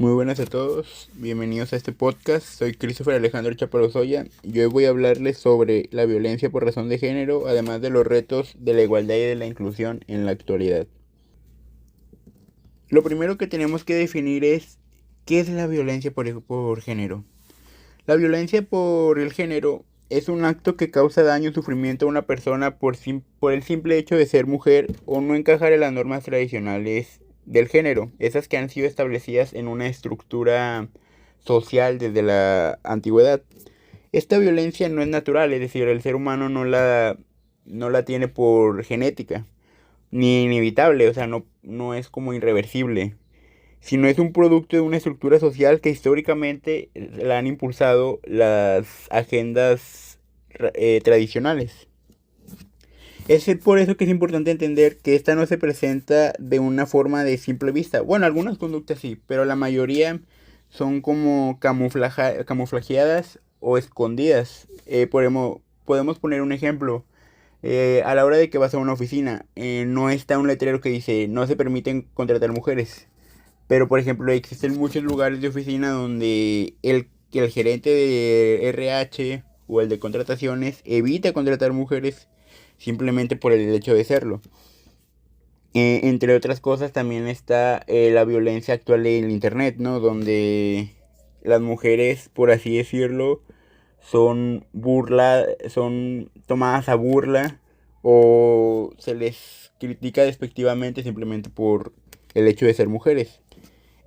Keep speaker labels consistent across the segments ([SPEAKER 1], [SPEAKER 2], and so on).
[SPEAKER 1] Muy buenas a todos, bienvenidos a este podcast. Soy Christopher Alejandro Chaparrosoya y hoy voy a hablarles sobre la violencia por razón de género, además de los retos de la igualdad y de la inclusión en la actualidad. Lo primero que tenemos que definir es ¿qué es la violencia por género? La violencia por el género es un acto que causa daño o sufrimiento a una persona por el simple hecho de ser mujer o no encajar en las normas tradicionales del género, esas que han sido establecidas en una estructura social desde la antigüedad. Esta violencia no es natural, es decir, el ser humano no la tiene por genética, ni inevitable, o sea, no es como irreversible, sino es un producto de una estructura social que históricamente la han impulsado las agendas tradicionales. Es por eso que es importante entender que esta no se presenta de una forma de simple vista. Bueno, algunas conductas sí, pero la mayoría son como camuflajeadas o escondidas. Podemos poner un ejemplo. A la hora de que vas a una oficina, no está un letrero que dice no se permiten contratar mujeres. Pero, por ejemplo, existen muchos lugares de oficina donde el gerente de RH o el de contrataciones evita contratar mujeres simplemente por el hecho de serlo. Entre otras cosas, también está la violencia actual en Internet, ¿no? Donde las mujeres, por así decirlo, son tomadas a burla o se les critica despectivamente simplemente por el hecho de ser mujeres.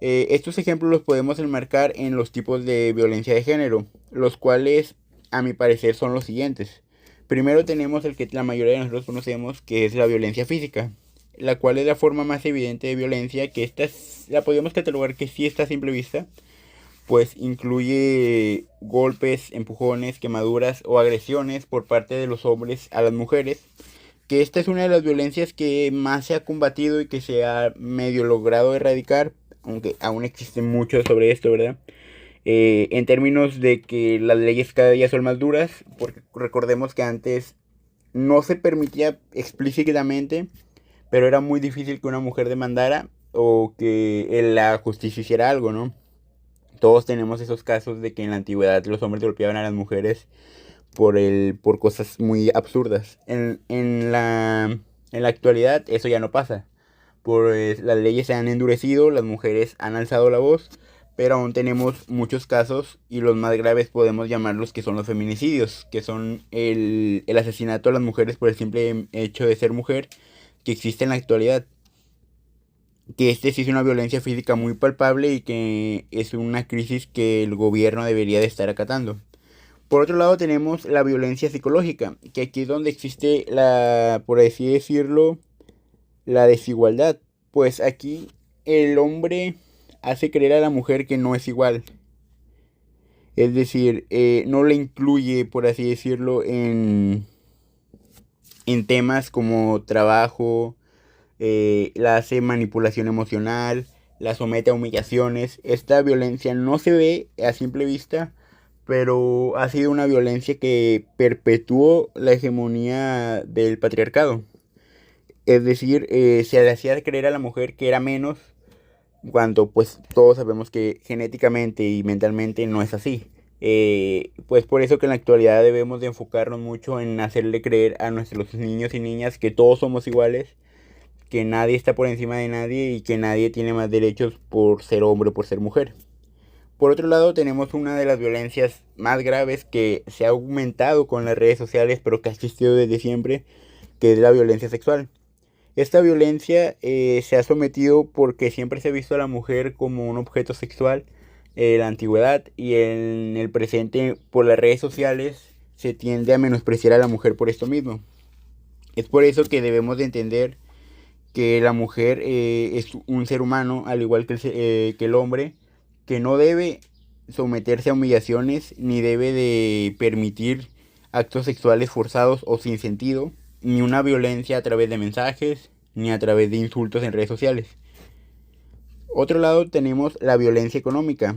[SPEAKER 1] Estos ejemplos los podemos enmarcar en los tipos de violencia de género, los cuales, a mi parecer, son los siguientes. Primero tenemos el que la mayoría de nosotros conocemos, que es la violencia física, la cual es la forma más evidente de violencia, que la podemos catalogar que sí está a simple vista, pues incluye golpes, empujones, quemaduras o agresiones por parte de los hombres a las mujeres, que esta es una de las violencias que más se ha combatido y que se ha medio logrado erradicar, aunque aún existen muchos sobre esto, ¿verdad? En términos de que las leyes cada día son más duras, porque recordemos que antes no se permitía explícitamente, pero era muy difícil que una mujer demandara o que la justicia hiciera algo, ¿no? Todos tenemos esos casos de que en la antigüedad los hombres golpeaban a las mujeres por cosas muy absurdas. En la actualidad eso ya no pasa. Pues las leyes se han endurecido, las mujeres han alzado la voz, pero aún tenemos muchos casos y los más graves podemos llamarlos que son los feminicidios, que son el asesinato a las mujeres por el simple hecho de ser mujer que existe en la actualidad. Que este sí es una violencia física muy palpable y que es una crisis que el gobierno debería de estar acatando. Por otro lado tenemos la violencia psicológica, que aquí es donde existe por así decirlo, la desigualdad. Pues aquí el hombre hace creer a la mujer que no es igual. Es decir, no le incluye, por así decirlo, en temas como trabajo, la hace manipulación emocional, la somete a humillaciones. Esta violencia no se ve a simple vista, pero ha sido una violencia que perpetuó la hegemonía del patriarcado. Es decir, se le hacía creer a la mujer que era menos, cuando pues todos sabemos que genéticamente y mentalmente no es así. Pues por eso que en la actualidad debemos de enfocarnos mucho en hacerle creer a nuestros niños y niñas que todos somos iguales, que nadie está por encima de nadie y que nadie tiene más derechos por ser hombre o por ser mujer. Por otro lado, tenemos una de las violencias más graves que se ha aumentado con las redes sociales, pero que ha existido desde siempre, que es la violencia sexual. Esta violencia se ha sometido porque siempre se ha visto a la mujer como un objeto sexual en la antigüedad y en el presente por las redes sociales se tiende a menospreciar a la mujer por esto mismo. Es por eso que debemos de entender que la mujer es un ser humano, al igual que el hombre, que no debe someterse a humillaciones ni debe de permitir actos sexuales forzados o sin sentido, ni una violencia a través de mensajes, ni a través de insultos en redes sociales. Otro lado tenemos la violencia económica.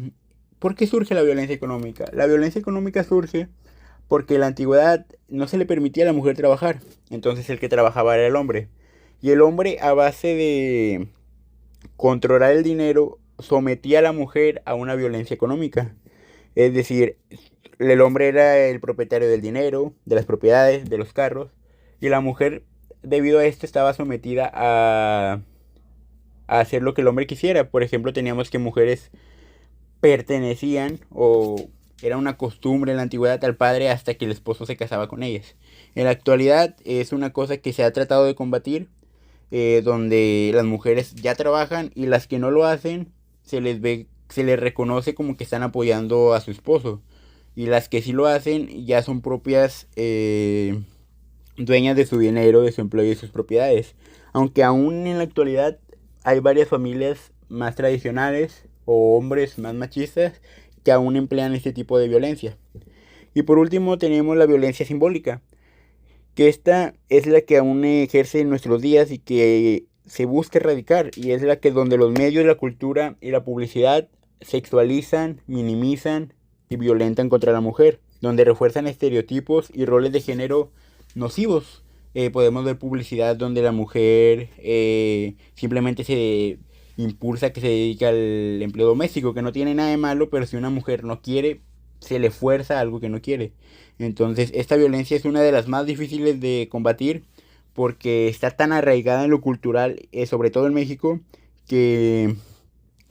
[SPEAKER 1] ¿Por qué surge la violencia económica? La violencia económica surge porque en la antigüedad no se le permitía a la mujer trabajar, entonces el que trabajaba era el hombre. Y el hombre, a base de controlar el dinero sometía a la mujer a una violencia económica. Es decir, el hombre era el propietario del dinero, de las propiedades, de los carros, y la mujer, debido a esto, estaba sometida a hacer lo que el hombre quisiera. Por ejemplo, teníamos que mujeres pertenecían o era una costumbre en la antigüedad al padre hasta que el esposo se casaba con ellas. En la actualidad es una cosa que se ha tratado de combatir, donde las mujeres ya trabajan y las que no lo hacen se les reconoce como que están apoyando a su esposo. Y las que sí lo hacen ya son propias dueñas de su dinero, de su empleo y de sus propiedades. Aunque aún en la actualidad hay varias familias más tradicionales o hombres más machistas que aún emplean este tipo de violencia. Y por último tenemos la violencia simbólica, que esta es la que aún ejerce en nuestros días y que se busca erradicar, y es la que donde los medios, la cultura y la publicidad sexualizan, minimizan y violentan contra la mujer, donde refuerzan estereotipos y roles de género nocivos. Podemos ver publicidad donde la mujer simplemente se impulsa que se dedique al empleo doméstico, que no tiene nada de malo, pero si una mujer no quiere, se le fuerza algo que no quiere. Entonces, esta violencia es una de las más difíciles de combatir porque está tan arraigada en lo cultural, sobre todo en México, que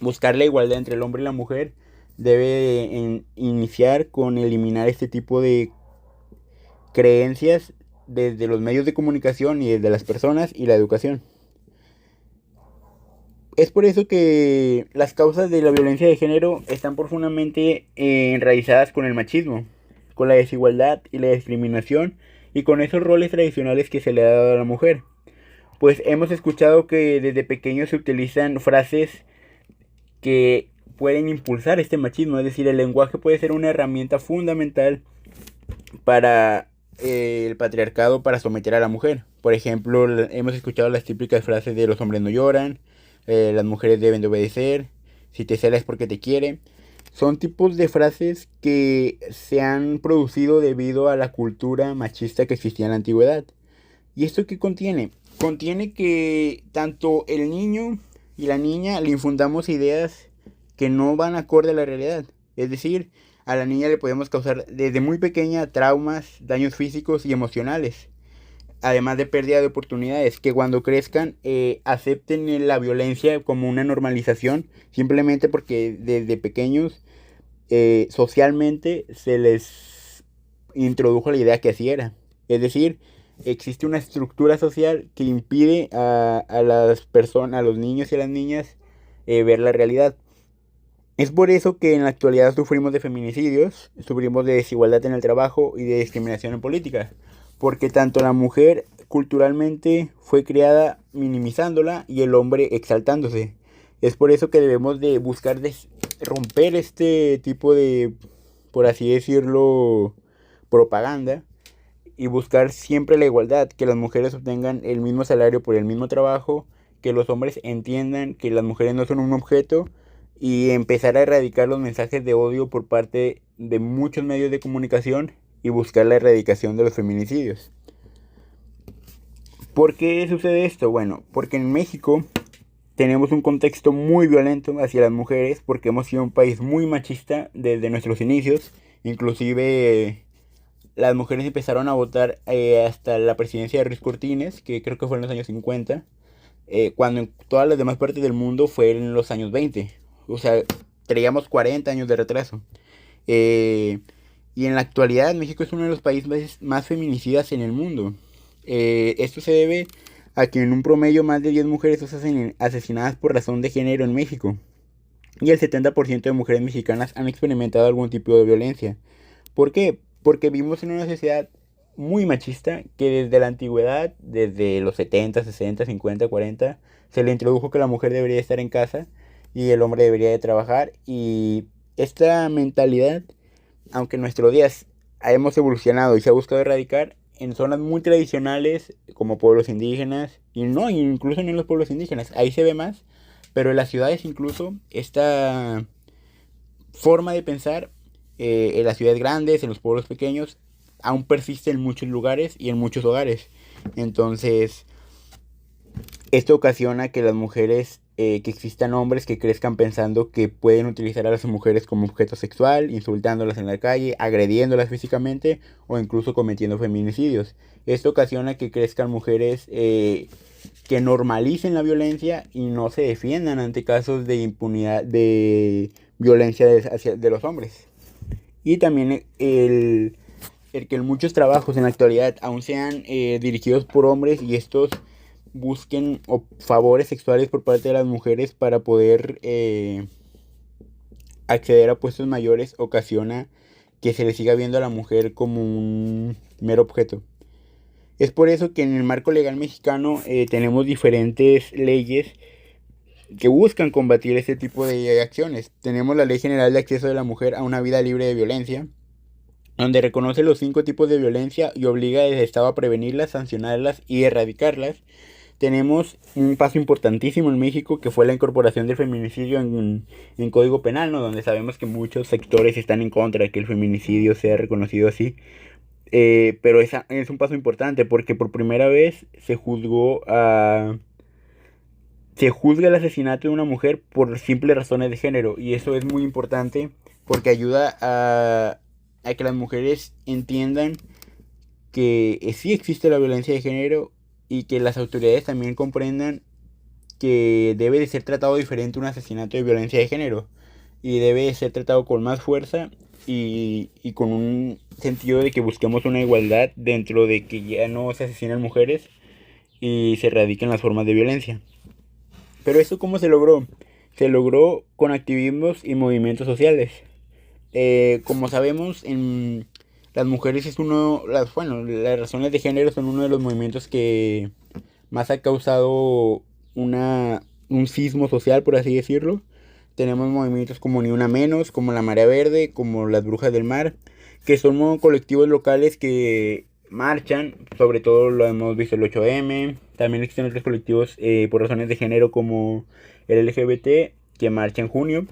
[SPEAKER 1] buscar la igualdad entre el hombre y la mujer debe iniciar con eliminar este tipo de creencias desde los medios de comunicación y desde las personas y la educación. Es por eso que las causas de la violencia de género están profundamente enraizadas con el machismo, con la desigualdad y la discriminación y con esos roles tradicionales que se le ha dado a la mujer. Pues hemos escuchado que desde pequeños se utilizan frases que pueden impulsar este machismo, es decir, el lenguaje puede ser una herramienta fundamental para el patriarcado, para someter a la mujer. Por ejemplo, hemos escuchado las típicas frases de los hombres no lloran, las mujeres deben de obedecer, si te cela es porque te quiere. Son tipos de frases que se han producido debido a la cultura machista que existía en la antigüedad. ¿Y esto qué contiene? Contiene que tanto el niño y la niña le infundamos ideas que no van acorde a la realidad. Es decir, a la niña le podemos causar desde muy pequeña traumas, daños físicos y emocionales, además de pérdida de oportunidades, que cuando crezcan acepten la violencia como una normalización, simplemente porque desde pequeños socialmente se les introdujo la idea que así era. Es decir, existe una estructura social que impide a las personas, a los niños y a las niñas ver la realidad. Es por eso que en la actualidad sufrimos de feminicidios, sufrimos de desigualdad en el trabajo y de discriminación en política, porque tanto la mujer culturalmente fue criada minimizándola y el hombre exaltándose. Es por eso que debemos de buscar romper este tipo de, por así decirlo, propaganda y buscar siempre la igualdad, que las mujeres obtengan el mismo salario por el mismo trabajo, que los hombres entiendan que las mujeres no son un objeto y empezar a erradicar los mensajes de odio por parte de muchos medios de comunicación y buscar la erradicación de los feminicidios. ¿Por qué sucede esto? Bueno, porque en México tenemos un contexto muy violento hacia las mujeres porque hemos sido un país muy machista desde nuestros inicios. Inclusive las mujeres empezaron a votar hasta la presidencia de Ruiz Cortines, que creo que fue en los años 50, cuando en todas las demás partes del mundo fue en los años 20. O sea, traíamos 40 años de retraso. Y en la actualidad México es uno de los países más feminicidas en el mundo. Esto se debe a que en un promedio más de 10 mujeres son asesinadas por razón de género en México. Y el 70% de mujeres mexicanas han experimentado algún tipo de violencia. ¿Por qué? Porque vivimos en una sociedad muy machista que desde la antigüedad, desde los 70, 60, 50, 40, se le introdujo que la mujer debería estar en casa y el hombre debería de trabajar. Y esta mentalidad, aunque en nuestros días hemos evolucionado y se ha buscado erradicar, en zonas muy tradicionales como pueblos indígenas, y no, incluso en los pueblos indígenas, ahí se ve más, pero en las ciudades incluso esta forma de pensar en las ciudades grandes, en los pueblos pequeños, aún persiste en muchos lugares y en muchos hogares. Entonces, esto ocasiona que las mujeres que existan hombres que crezcan pensando que pueden utilizar a las mujeres como objeto sexual, insultándolas en la calle, agrediéndolas físicamente o incluso cometiendo feminicidios. Esto ocasiona que crezcan mujeres que normalicen la violencia y no se defiendan ante casos de impunidad, de violencia de los hombres. Y también el que en muchos trabajos en la actualidad aún sean dirigidos por hombres y estos busquen favores sexuales por parte de las mujeres para poder acceder a puestos mayores ocasiona que se le siga viendo a la mujer como un mero objeto. Es por eso que en el marco legal mexicano tenemos diferentes leyes que buscan combatir este tipo de acciones. Tenemos la Ley General de Acceso de la Mujer a una Vida Libre de Violencia, donde reconoce los 5 tipos de violencia y obliga al Estado a prevenirlas, sancionarlas y erradicarlas. Tenemos un paso importantísimo en México que fue la incorporación del feminicidio en Código Penal, ¿no? Donde sabemos que muchos sectores están en contra de que el feminicidio sea reconocido así. Pero esa es un paso importante porque por primera vez se juzga el asesinato de una mujer por simples razones de género. Y eso es muy importante porque ayuda a que las mujeres entiendan que sí existe la violencia de género y que las autoridades también comprendan que debe de ser tratado diferente un asesinato de violencia de género y debe de ser tratado con más fuerza y con un sentido de que busquemos una igualdad dentro de que ya no se asesinan mujeres y se erradiquen las formas de violencia. Pero ¿esto cómo se logró? Se logró con activismos y movimientos sociales. Como sabemos, las mujeres es las razones de género son uno de los movimientos que más ha causado un sismo social, por así decirlo. Tenemos movimientos como Ni Una Menos, como La Marea Verde, como Las Brujas del Mar, que son colectivos locales que marchan, sobre todo lo hemos visto el 8M, también existen otros colectivos por razones de género como el LGBT, que marcha en junio.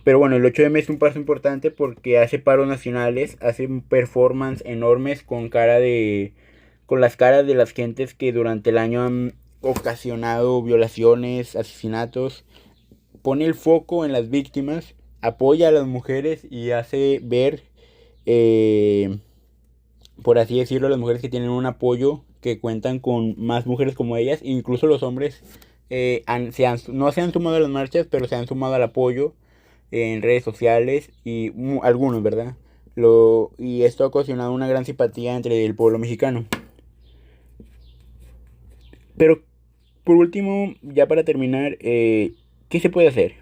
[SPEAKER 1] Pero bueno, el 8M es un paso importante porque hace paros nacionales, hace performance enormes con las caras de las gentes que durante el año han ocasionado violaciones, asesinatos, pone el foco en las víctimas, apoya a las mujeres y hace ver, eh, por así decirlo, a las mujeres que tienen un apoyo, que cuentan con más mujeres como ellas, incluso los hombres no se han sumado a las marchas, pero se han sumado al apoyo en redes sociales y algunos, ¿verdad? Y esto ha ocasionado una gran simpatía entre el pueblo mexicano. Pero por último, ya para terminar, ¿qué se puede hacer?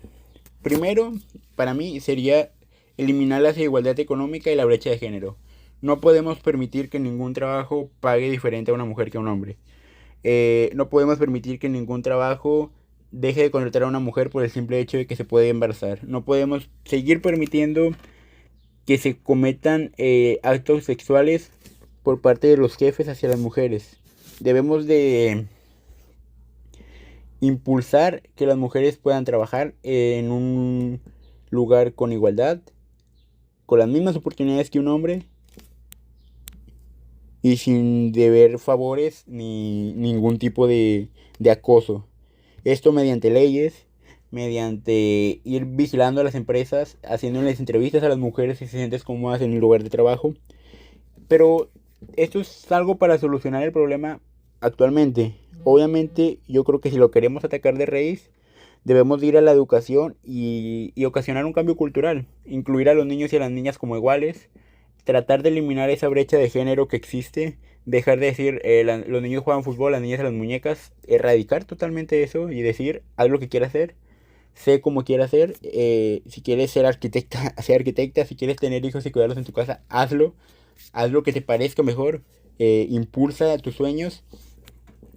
[SPEAKER 1] Primero, para mí sería eliminar la desigualdad económica y la brecha de género. No podemos permitir que ningún trabajo pague diferente a una mujer que a un hombre. No podemos permitir que ningún trabajo deje de contratar a una mujer por el simple hecho de que se puede embarazar. No podemos seguir permitiendo que se cometan actos sexuales por parte de los jefes hacia las mujeres. Debemos de impulsar que las mujeres puedan trabajar en un lugar con igualdad, con las mismas oportunidades que un hombre y sin deber favores ni ningún tipo de acoso. Esto mediante leyes, mediante ir vigilando a las empresas, haciéndoles entrevistas a las mujeres si se sienten cómodas en el lugar de trabajo. Pero esto es algo para solucionar el problema actualmente. Obviamente yo creo que si lo queremos atacar de raíz, debemos ir a la educación y ocasionar un cambio cultural. Incluir a los niños y a las niñas como iguales. Tratar de eliminar esa brecha de género que existe. Dejar de decir los niños juegan fútbol, las niñas a las muñecas. Erradicar totalmente eso y decir haz lo que quieras hacer. Sé como quieras hacer. Si quieres ser arquitecta, sé arquitecta. Si quieres tener hijos y cuidarlos en tu casa, hazlo. Haz lo que te parezca mejor. Impulsa tus sueños.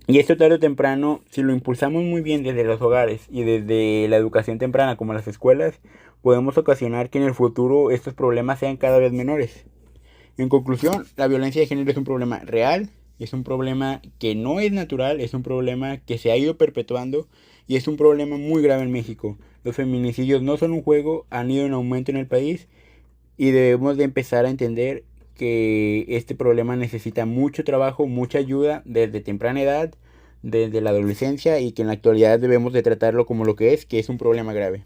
[SPEAKER 1] Y esto tarde o temprano, si lo impulsamos muy bien desde los hogares y desde la educación temprana como las escuelas, podemos ocasionar que en el futuro estos problemas sean cada vez menores. En conclusión, la violencia de género es un problema real, es un problema que no es natural, es un problema que se ha ido perpetuando y es un problema muy grave en México. Los feminicidios no son un juego, han ido en aumento en el país y debemos de empezar a entender que este problema necesita mucho trabajo, mucha ayuda desde temprana edad, desde la adolescencia y que en la actualidad debemos de tratarlo como lo que es un problema grave.